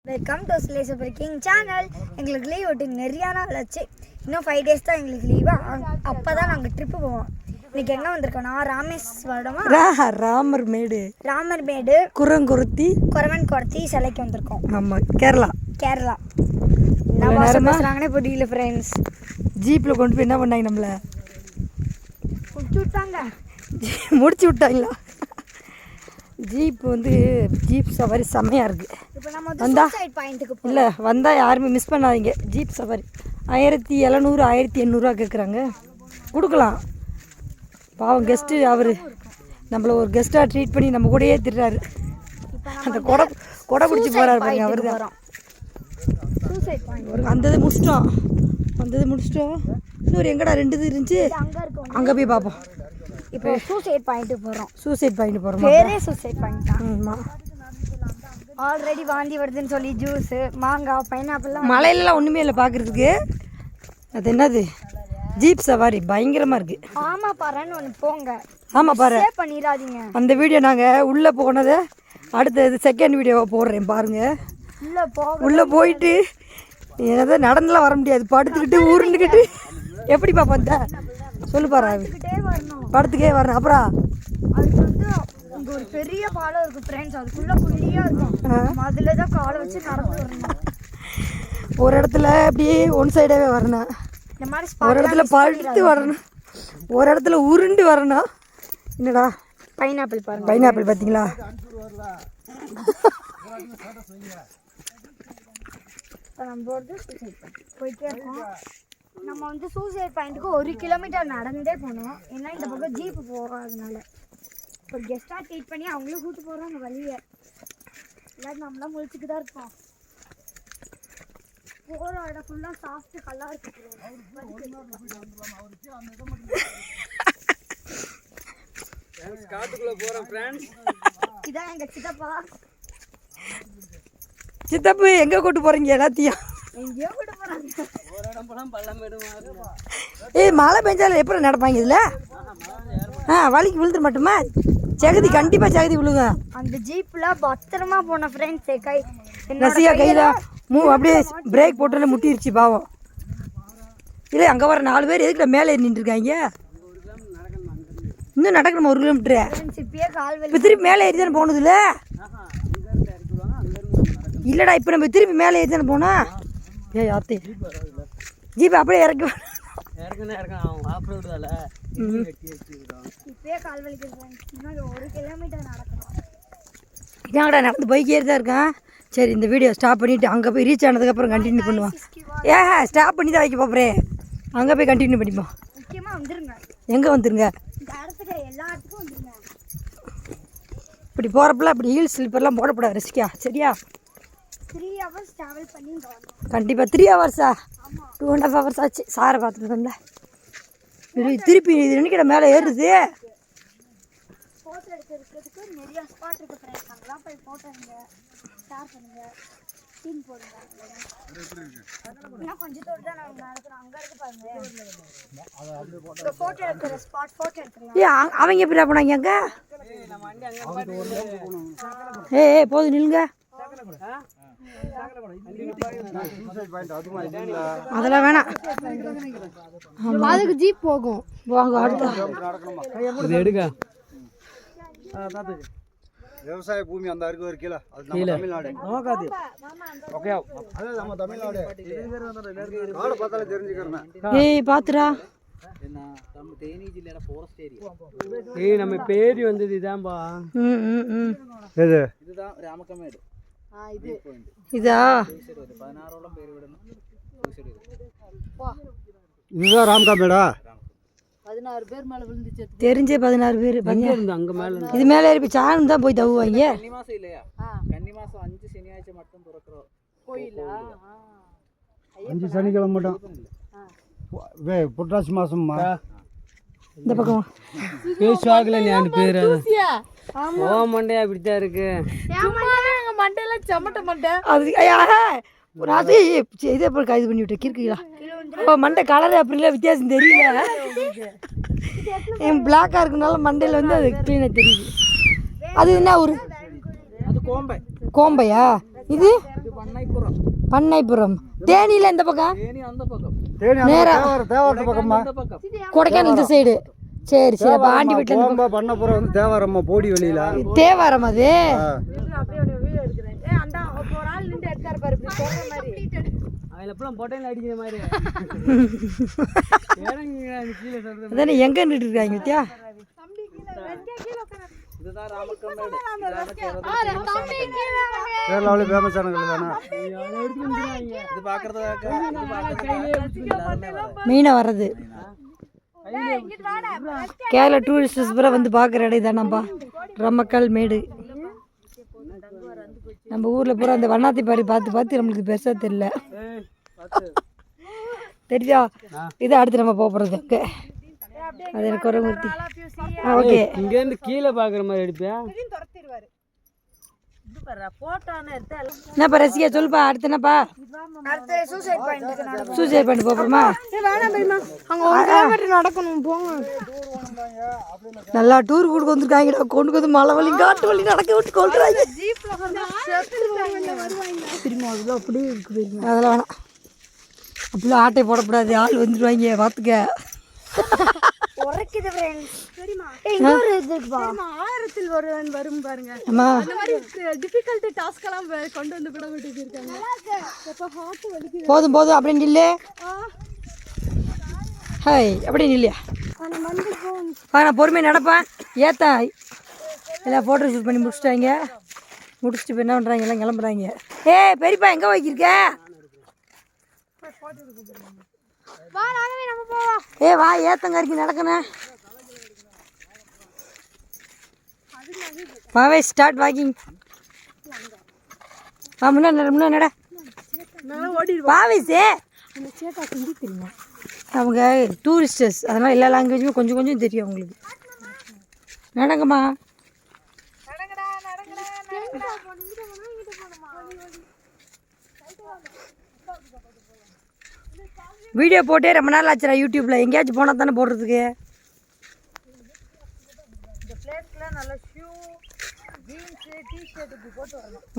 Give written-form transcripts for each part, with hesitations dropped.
Welcome to slice king channel. எங்களுக்கு leave விட்டு நிறையா நாள் ஆச்சு. இன்னும் 5 days தான் எங்களுக்கு லீவா. அப்போ தான் நாங்கள் ட்ரிப்பு போவோம். இன்னைக்கு எங்கே வந்திருக்கோன்னா ராமேஸ்வரமா ராமர்மேடு குறவன்குறத்தி சிலைக்கு வந்திருக்கோம். ஆமாம், கேரளா என்ன பாஷை பேசுகிறாங்கன்னே புரியல ஃப்ரெண்ட்ஸ். ஜீப்பில் கொண்டு போய் என்ன பண்ணாங்க, நம்மளை முடிச்சு விட்டாங்களா? ஜீப் ஜீப் சவாரி செம்மையாக இருக்குது. இல்லை வந்தால் யாருமே மிஸ் பண்ணாதீங்க. ஜீப் சவாரி 1700 1800 கேட்குறாங்க. கொடுக்கலாம். பாவம் கெஸ்ட்டு அவர் நம்மளை ஒரு கெஸ்ட்டாக ட்ரீட் பண்ணி நம்ம கூடயே திட்டுறாரு. அந்த கொடை பிடிச்சி போகிறாரு பாருங்க. அவர் தான் வந்தது முடிச்சிட்டோம். இன்னொரு எங்கடா 2 இது இருந்துச்சு, அங்கே போய் பார்ப்போம். இப்போ சூசைட் பாயிண்ட் போகிறோம். பேரே சூசைட் பாயிண்ட் தான். ஆமாம், ஆல்ரெடி வாந்தி வருதுன்னு சொல்லி ஜூஸு, மாங்காய், பைனாப்பிள்லாம். மலையிலலாம் ஒன்றுமே இல்லை பார்க்குறதுக்கு. அது என்னது, ஜீப் சவாரி பயங்கரமாக இருக்குது. ஆமாம் பாருன்னு ஒன்று போங்க. ஆமாம் பாரு, பண்ணிடாதீங்க. அந்த வீடியோ நாங்கள் உள்ளே போனதை அடுத்தது செகண்ட் வீடியோவை போடுறேன் பாருங்கள். உள்ளே போயிட்டு ஏதாவது நடந்துலாம் வர முடியாது, படுத்துக்கிட்டு ஊருண்டுக்கிட்டு எப்படி பார்ப்போம் இந்த சொல்லு பாரு. படத்துக்கே வரணும். அப்புறம் அதுக்கு இங்கே ஒரு பெரிய பாலம் இருக்குது ஃப்ரெண்ட்ஸ். அதுக்குள்ளே புள்ளியாக இருக்கும். அதில் தான் காலை வச்சு நடந்து வரணும். ஒரு இடத்துல அப்படியே ஒன் சைடாகவே வரணும். இந்த மாதிரி ஒரு இடத்துல படுத்து வரணும், ஒரு இடத்துல உருண்டு வரணும். என்னடா பைனாப்பிள் பாருங்க. பைனாப்பிள் பார்த்தீங்களா? நம்ம போயிட்டே இருக்கோம். நம்ம சூசைட் பாயிண்ட்டுக்கு 1 கிலோமீட்டர் நடந்தே போனோம். ஏன்னா இந்த பக்கம் ஜீப்பு போகிறதுனால இப்போ கெஸ்ட்டாக ட்ரீட் பண்ணி அவங்களும் கூப்பிட்டு போகிறோம். அந்த வழியை இல்லாட்டி நம்மளாம் முழிச்சுக்கு தான் இருப்போம். போகிற இடம் ஃபுல்லாக சாஃப்ட்டு கல்லாக இருக்கு. இதான் எங்கள் சித்தப்பு. எங்கே கூட்டு போகிறீங்க எல்லாத்தையும்? எங்கேயோ கூட்டு போகிறாங்க. மழை பெஞ்சாலும் எப்படி நடப்பாங்க இதில்? வலிக்கு விழுந்துட மட்டுமா? கண்டிப்பாக சகதி விழுங்க. அந்த ஜீப்பில் பத்திரமா போன ஃப்ரெண்ட்ஸ். நசியா கையில் அப்படியே பிரேக் போட்டு முட்டிருச்சு பாவம். இல்லை அங்கே வர 4 பேர் எதுக்கு மேலே நின்றுருக்காங்க? இன்னும் நடக்கணுமா 1 கிலோமீட்டரு? இப்போ திருப்பி மேலே ஏறி தானே போனது? இல்லை இல்லைடா, இப்போ நம்ம திருப்பி மேலே ஏறி தானே போனோம். யார்த்தே ஜீப் அப்படியே இறக்கி இதாங்கடா நடந்து பைக் ஏறி தான் இருக்கேன். சரி, இந்த வீடியோ ஸ்டாப் பண்ணிவிட்டு அங்கே போய் ரீச் ஆனதுக்கப்புறம் கண்டினியூ பண்ணுவோம். ஸ்டாப் பண்ணி தான் வைக்க போகிறேன். அங்கே போய் கண்டினியூ பண்ணிப்போம். எங்கே வந்துருங்க? இப்படி போகிறப்பெல்லாம் இப்படி ஹீல் ஸ்லிப்பர்லாம் போடக்கூடாது ரிஸ்கியா, சரியா? 3 hours travel பண்ணி கண்டிப்பாக 3 hours 2.5 hours ஆச்சு. சாரை பார்த்துட்டு வந்தேன். திருப்பி இது நினைக்கிற மேலே ஏறுது. ஃபோட்டோ எடுக்கிறதுக்கு நிறைய ஸ்பாட் இருக்குது ஃப்ரெண்ட்ஸ். அங்கெல்லாம் போய் ஃபோட்டோ எடுங்க, ஷேர் பண்ணுங்க, சீன் போடுங்க. இன்னும் கொஞ்சம் தூரம் தான் நாங்கள் நடக்கிறோம். அங்கே இருக்கு பாருங்க ஃபோட்டோ எடுக்கிற ஸ்பாட். ஃபோட்டோ எடுத்துக்கலாம். அவங்க எப்படி போனாங்க அங்கே? போதும் நில்லுங்க. அதெல்லாம் வேணாம், அதுக்கு ஜீப் போகும். விவசாய பூமி அந்த அருக்கு ஒரு கிலோ. அது நம்ம தமிழ்நாடு. ஓகே, அது நம்ம தமிழ்நாடு. காடு பார்த்தாலே தெரிஞ்சுக்கிறேன். பாத்துடா. நம்ம பேரி வந்தது இதான்பா. இதுதான் ராமக்கமேடு. இதா இதுதான் ராமக்கமேடா. 16 பேர் மேல விழுந்துச்சு. தெரிஞ்சே 16 பேர் அங்க மேல. இது மேல ஏறி சாணம் தான் போய் தவுவாங்க. கன்னி மாசம் இல்லையா? கன்னி மாசம் 5 சனியாഴ്ച மட்டும் திறக்கிறோம் கோயிலா. 5 சனிக்கிழமை மட்டும். புரட்டாசி மாசம்மா. இந்த பக்கம் பேசுவாங்கல நீ அந்த பேர். ஓ மண்டையா இப்படித்தான் இருக்கு. மண்டையில செமட்ட மண்டை. அது அது இதே போல் கைது பண்ணி விட்டேன். கிறுக்குங்களா மண்டை கலரு அப்படிலாம் வித்தியாசம் தெரியல. என் பிளாக்காக இருக்கனால மண்டையில் அது க்ளீனாக தெரியுது. அது என்ன ஊர்? அது கோம்பை. கோம்பையா? இது பண்ணைப்புறம். தேனியில் இந்த பக்கம், தேனி தேவாரத்து பக்கம்மா. கொடைக்கானல் இந்த சைடு. சரி சரி. அப்போ ஆண்டி வீட்டில் பண்ணப்புறம் வந்து தேவாரம்மா போடி வெளியில தேவாரம் அது. அதானே எங்கே நின்றுட்டு இருக்காங்க வித்தியா? கேரளாவிலே ஃபேமஸான கல் தானே மெயினாக வர்றது. கேரளா டூரிஸ்டர்ஸ் பூரா வந்து பார்க்குற இடம் தானப்பா ரம்மக்கல் மேடு. நம்ம ஊரில் பூரா அந்த வண்ணாத்தி பாரி பார்த்து பார்த்து நம்மளுக்கு பெருசாக தெரியல. தெரியா? இதை அடுத்து நம்ம போகிறது அங்கே. அது எனக்கு ஒரு மூர்த்தி. ஓகே. இங்கேருந்து கீழே பார்க்குற மாதிரி எடுப்பியா? என்னப்பா ரசிகா சொல்லுப்பா. அடுத்து என்னப்பா? சூசைட் பாயிண்ட் போகிறோமா? நடக்கணும் போங்க. நல்லா டூர் கொடுக்க வந்துருக்காங்கடா. கொண்டு வந்து மலை வலி காட்டு வலி நடக்க விட்டு கொள்றாங்க. அப்படியே இருக்கு. அதெல்லாம் வேணாம். அப்படிலாம் ஆட்டை போடக்கூடாது. ஆள் வந்துடுவாங்க பார்த்துக்க. ஆயிரத்தில் ஒருவன் வரும் பாருங்க. டிஃபிகல்ட் டாஸ்க் எல்லாம் கொண்டு வந்து கூட விட்டுருக்காங்க. போதும் போதும் அப்படின்னு இல்லை. ஹாய் அப்படின்னு இல்லையா? நான் பொறுமையாக நடப்பேன். ஏத்தா எல்லாம் ஃபோட்டோ ஷூட் பண்ணி முடிச்சிட்டாங்க. முடிச்சுட்டு இப்போ என்ன பண்ணுறாங்க? எல்லாம் கிளம்புறாங்க. பெரியப்பா எங்கே வைக்கிருக்க? வா ஏத்தங்கறிக்கு நடக்கணும். வாவே ஸ்டார்ட் வாக்கிங். முன்னா நட வாவேசே. அவங்க டூரிஸ்டர்ஸ், அதனால் எல்லா லாங்குவேஜுமே கொஞ்சம் கொஞ்சம் தெரியும் அவங்களுக்கு. நடங்கம்மா. வீடியோ போட்டே ரொம்ப நாள் ஆச்சுடா யூடியூப்பில். எங்கேயாச்சும் போனால் தானே போடுறதுக்கு.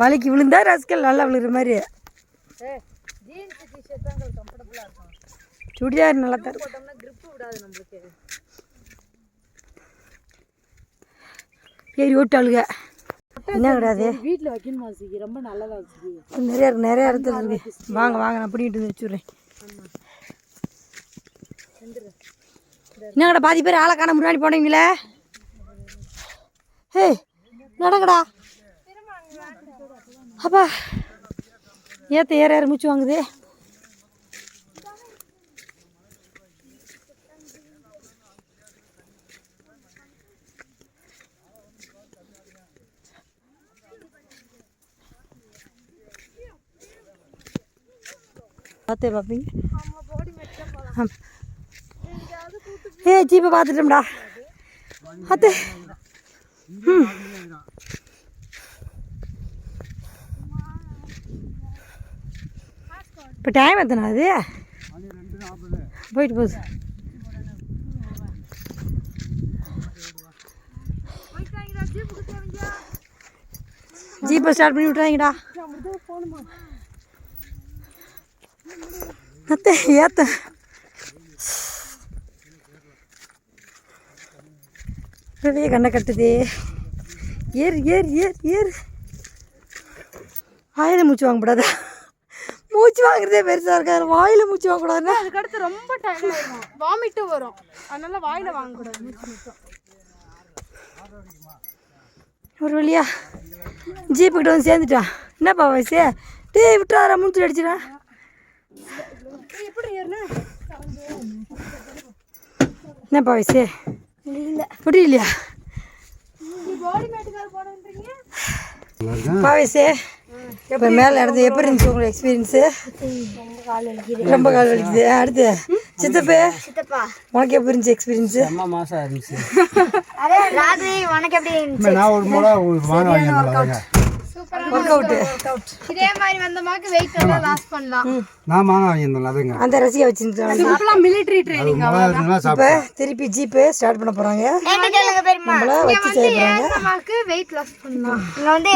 வலிக்கு விழுந்தா ரஸ்கல் நல்லா விழுகிற மாதிரி. சுடிதார் நல்லா தான் ஏறி ஓட்டாளுங்க. என்ன கிடையாது வீட்டில் வைக்கணுமா? ரொம்ப நல்லதா நிறைய இடத்துல இருக்கு. வாங்க வாங்க நான் பிடிக்கிட்டு வந்து வச்சுட்றேன். என்னங்கடா பாதி பேர் ஆளை காண முன்னாடி போனீங்களே. நடங்கடா. அப்பா ஏற்ற ஏற மூச்சு வாங்குது. பார்த்தே பார்ப்பீங்க. ஜீப்பை பார்த்துட்டோம்டா. அத்தே இப்போ டைம் எத்தனை அது? போயிட்டு போகுது. ஜீப்பை ஸ்டார்ட் பண்ணி விட்றாங்கடா. அத்தை ஏத்த பெரிய கண்ணை கட்டுதே. ஏறு ஏறு ஏறு ஏறு. வாயில் மூச்சு வாங்கக்கூடாதா? மூச்சு வாங்குறதே பெருசாக இருக்காது. வாயில் மூச்சு வாங்கக்கூடாதுன்னா அதுக்கடுத்து ரொம்ப டைம் ஆகும். வாமிட்டும் வரும். அதனால வாயில் வாங்கக்கூடாது. ஒரு வழியா ஜீப்புக்கிட்ட வந்து சேர்ந்துட்டா. என்னப்பா வயசு? விட்டுறாரா? மூச்சு அடிச்சிடா. என்னப்பா வயசு? முடியலையா வயசு? இப்போ மேலே நடந்து எப்படி இருந்துச்சு உங்களுக்கு எக்ஸ்பீரியன்ஸு? ரொம்ப கால் வலிக்குது. அடுத்து சித்தப்பு உனக்கு எப்படி இருந்துச்சு எக்ஸ்பீரியன்ஸு? மாசம் இருந்துச்சு. ராத்திரி உனக்கு எப்படி இருந்துச்சு? நான் ஒரு முறை வாங்க ஒர்க் அவுட்டு இதே மாதிரி வந்தமாக்கு வெயிட் எல்லாம் லாஸ் பண்ணலாம். நான் மாங்காய் வாங்கியிருந்தேன் அதுங்க அந்த ரசிகை வச்சுருந்தாங்க. மிலிட்டரி ட்ரைனிங் மிளகா இப்போ திருப்பி ஜீப்பு ஸ்டார்ட் பண்ண போகிறாங்க. நம்மள வச்சு செய்ய போகிறாங்க. நமக்கு வெயிட் லாஸ் பண்ணலாம். இங்க வந்து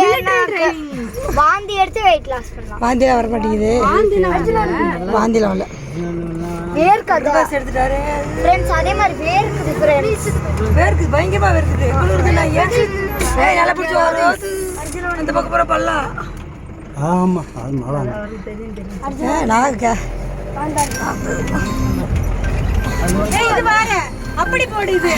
வாந்தி எடுத்து வெயிட் லாஸ் பண்ணலாம். வாந்திலாம் வர மாட்டேங்குது. வாந்திலாம் வரல. வேர்க்கது எடுத்துட்டாரு. ஃப்ரெண்ட்ஸ் அதே மாதிரி வேர்க்குது ஃப்ரெண்ட்ஸ். வேர்க்குது பயங்கரமா வேர்க்குது. இலை பிடிச்சி அந்த பக்கம் போகிற பல்லா. ஆமாம் அது மழை நாங்க அப்படி போடுது.